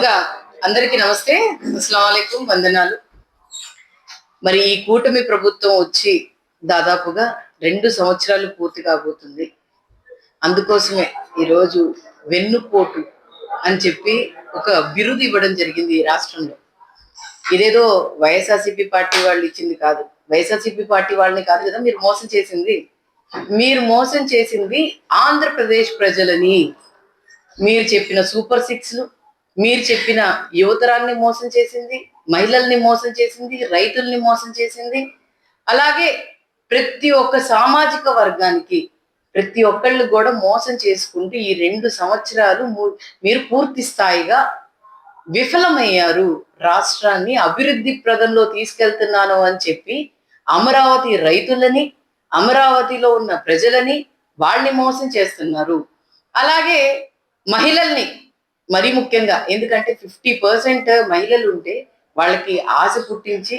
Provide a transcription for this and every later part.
ముందుగా అందరికీ నమస్తే, అస్సలాము అలైకుం, వందనాలు. మరి ఈ కూటమి ప్రభుత్వం వచ్చి దాదాపుగా 2 సంవత్సరాలు పూర్తి కాబోతుంది. అందుకోసమే ఈరోజు వెన్నుపోటు అని చెప్పి ఒక బిరుదు ఇవ్వడం జరిగింది ఈ రాష్ట్రంలో. ఇదేదో వైఎస్ఆర్సీపీ పార్టీ వాళ్ళు ఇచ్చింది కాదు. వైఎస్ఆర్సీపీ పార్టీ వాళ్ళని కాదు కదా మీరు మోసం చేసింది. మీరు మోసం చేసింది ఆంధ్రప్రదేశ్ ప్రజలని. మీరు చెప్పిన సూపర్ సిక్స్లు, మీరు చెప్పిన యువతరాన్ని మోసం చేసింది, మహిళల్ని మోసం చేసింది, రైతుల్ని మోసం చేసింది. అలాగే ప్రతి ఒక్క సామాజిక వర్గానికి ప్రతి ఒక్కళ్ళు కూడా మోసం చేసుకుంటూ ఈ 2 సంవత్సరాలు మీరు పూర్తి స్థాయిగా విఫలమయ్యారు. రాష్ట్రాన్ని అభివృద్ధి ప్రదంలో తీసుకెళ్తున్నాను అని చెప్పి అమరావతి రైతులని, అమరావతిలో ఉన్న ప్రజలని వాళ్ళని మోసం చేస్తున్నారు. అలాగే మహిళల్ని మరీ ముఖ్యంగా, ఎందుకంటే 50% మహిళలు ఉంటే వాళ్ళకి ఆశ పుట్టించి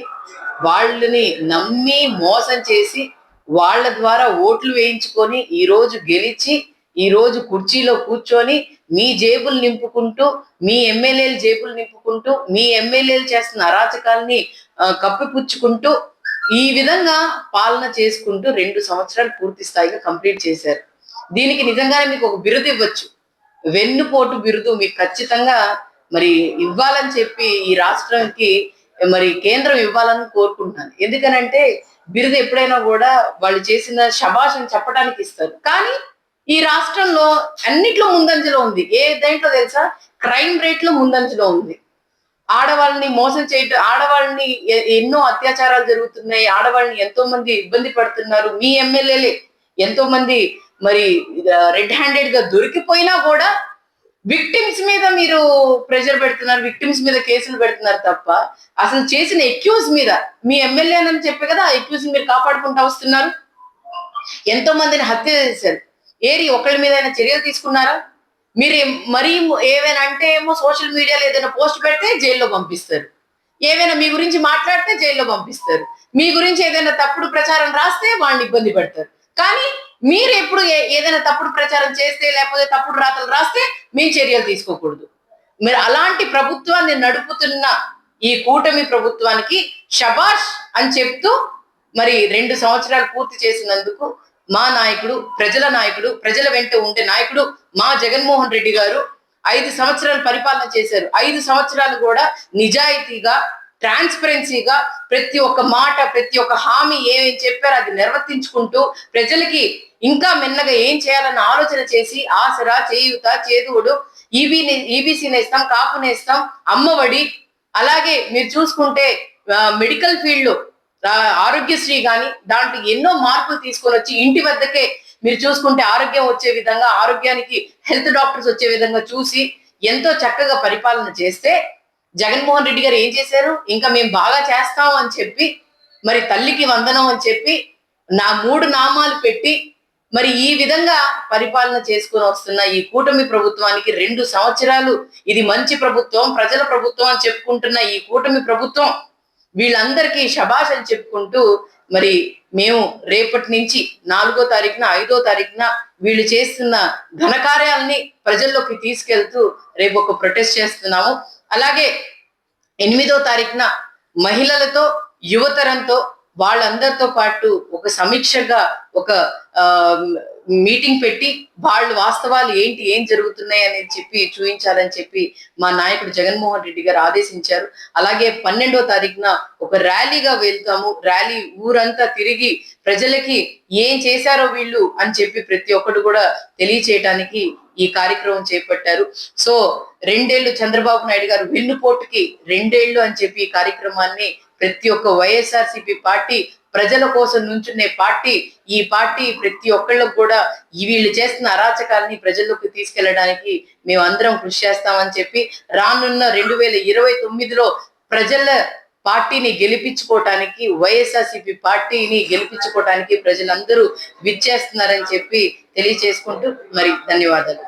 వాళ్ళని నమ్మి మోసం చేసి వాళ్ళ ద్వారా ఓట్లు వేయించుకొని ఈరోజు గెలిచి ఈరోజు కుర్చీలో కూర్చొని మీ జేబులు నింపుకుంటూ, మీ ఎమ్మెల్యేలు జేబులు నింపుకుంటూ, మీ ఎమ్మెల్యేలు చేస్తున్న అరాచకాల్ని కప్పిపుచ్చుకుంటూ ఈ విధంగా పాలన చేసుకుంటూ 2 సంవత్సరాలు పూర్తి స్థాయిగా కంప్లీట్ చేశారు. దీనికి నిజంగానే మీకు ఒక బిరుదు ఇవ్వచ్చు, వెన్నుపోటు బిరుదు మీకు ఖచ్చితంగా మరి ఇవ్వాలని చెప్పి ఈ రాష్ట్రానికి మరి కేంద్రం ఇవ్వాలని కోరుకుంటున్నాను. ఎందుకనంటే బిరుదు ఎప్పుడైనా కూడా వాళ్ళు చేసిన శభాషని చెప్పడానికి ఇస్తారు. కానీ ఈ రాష్ట్రంలో అన్నిట్లో ముందంజలో ఉంది. ఏ దేంట్లో తెలుసా? క్రైమ్ రేట్ లో ముందంజలో ఉంది. ఆడవాళ్ళని మోసం చేయటం, ఆడవాళ్ళని ఎన్నో అత్యాచారాలు జరుగుతున్నాయి, ఆడవాళ్ళని ఎంతో మంది ఇబ్బంది పడుతున్నారు. మీ ఎమ్మెల్యేలే ఎంతో మంది మరి రెడ్ హ్యాండెడ్ గా దొరికిపోయినా కూడా విక్టిమ్స్ మీద మీరు ప్రెషర్ పెడుతున్నారు, విక్టిమ్స్ మీద కేసులు పెడుతున్నారు తప్ప అసలు చేసిన ఎక్యూజ్ మీద మీ ఎమ్మెల్యే అని చెప్పి కదా ఆ ఎక్యూజ్ మీరు కాపాడుకుంటూ వస్తున్నారు. ఎంతో మందిని హత్య చేశారు. ఒకళ్ళ మీద అయినా చర్యలు తీసుకున్నారా? మీరు మరీ ఏవైనా అంటే ఏమో సోషల్ మీడియాలో ఏదైనా పోస్ట్ పెడితే జైల్లో పంపిస్తారు, ఏవైనా మీ గురించి మాట్లాడితే జైల్లో పంపిస్తారు, మీ గురించి ఏదైనా తప్పుడు ప్రచారం రాస్తే వాళ్ళని ఇబ్బంది పెడతారు. కానీ మీరు ఎప్పుడు ఏదైనా తప్పుడు ప్రచారం చేస్తే లేకపోతే తప్పుడు రాతలు రాస్తే మేము చర్యలు తీసుకోకూడదు. మీరు అలాంటి ప్రభుత్వాన్ని నడుపుతున్న ఈ కూటమి ప్రభుత్వానికి శబాష్ అని చెప్తూ మరి 2 సంవత్సరాలు పూర్తి చేసినందుకు మా నాయకుడు, ప్రజల నాయకుడు, ప్రజల వెంట ఉండే నాయకుడు మా జగన్మోహన్ రెడ్డి గారు 5 సంవత్సరాలు పరిపాలన చేశారు. 5 సంవత్సరాలు కూడా నిజాయితీగా, ట్రాన్స్పరెన్సీగా ప్రతి ఒక్క మాట, ప్రతి ఒక్క హామీ ఏమేం చెప్పారో అది నిర్వర్తించుకుంటూ ప్రజలకి ఇంకా మిన్నగా ఏం చేయాలన్న ఆలోచన చేసి ఆసరా, చేయూత, చేదోడు, ఈబీసీ నేస్తాం, కాపు నేస్తాం, అమ్మఒడి, అలాగే మీరు చూసుకుంటే మెడికల్ ఫీల్డ్ లో ఆరోగ్యశ్రీ గాని దాంట్లో ఎన్నో మార్పులు తీసుకొని వచ్చి ఇంటి వద్దకే మీరు చూసుకుంటే ఆరోగ్యం వచ్చే విధంగా, ఆరోగ్యానికి హెల్త్ డాక్టర్స్ వచ్చే విధంగా చూసి ఎంతో చక్కగా పరిపాలన చేస్తే జగన్మోహన్ రెడ్డి గారు ఏం చేశారు? ఇంకా మేము బాగా చేస్తాం అని చెప్పి మరి తల్లికి వందనం అని చెప్పి 3 నామాలు పెట్టి మరి ఈ విధంగా పరిపాలన చేసుకుని వస్తున్న ఈ కూటమి ప్రభుత్వానికి 2 సంవత్సరాలు ఇది మంచి ప్రభుత్వం, ప్రజల ప్రభుత్వం అని చెప్పుకుంటున్న ఈ కూటమి ప్రభుత్వం వీళ్ళందరికీ శబాష్ అని చెప్పుకుంటూ మరి మేము రేపటి నుంచి 4వ తారీఖున 5వ తారీఖున వీళ్ళు చేస్తున్న ఘనకార్యాలని ప్రజల్లోకి తీసుకెళ్తూ రేపు ఒక ప్రొటెస్ట్ చేస్తున్నాము. అలాగే 8వ తారీఖున మహిళలతో, యువతరంతో వాళ్ళందరితో పాటు ఒక సమీక్షగా ఒక మీటింగ్ పెట్టి వాళ్ళు వాస్తవాలు ఏంటి, ఏం జరుగుతున్నాయి అనేది చెప్పి చూపించాలని చెప్పి మా నాయకుడు జగన్మోహన్ రెడ్డి గారు ఆదేశించారు. అలాగే 12వ తారీఖున ఒక ర్యాలీగా వెళ్తాము. ర్యాలీ ఊరంతా తిరిగి ప్రజలకి ఏం చేశారో వీళ్ళు అని చెప్పి ప్రతి ఒక్కరు కూడా తెలియచేయటానికి ఈ కార్యక్రమం చేపట్టారు. సో 2 ఏళ్ళు చంద్రబాబు నాయుడు గారు వెన్నుపోటుకి 2 ఏళ్ళు అని చెప్పి ఈ కార్యక్రమాన్ని ప్రతి ఒక్క వైఎస్ఆర్సీపీ పార్టీ ప్రజల కోసం నుంచునే పార్టీ. ఈ పార్టీ ప్రతి ఒక్కళ్ళకు కూడా వీళ్ళు చేస్తున్న అరాచకాలని ప్రజల్లోకి తీసుకెళ్లడానికి మేమందరం కృషి చేస్తామని చెప్పి రానున్న 2029లో ప్రజల పార్టీని గెలిపించుకోవటానికి, వైఎస్ఆర్సీపీ పార్టీని గెలిపించుకోవటానికి ప్రజలందరూ విచ్చేస్తున్నారని చెప్పి తెలియచేసుకుంటూ మరి ధన్యవాదాలు.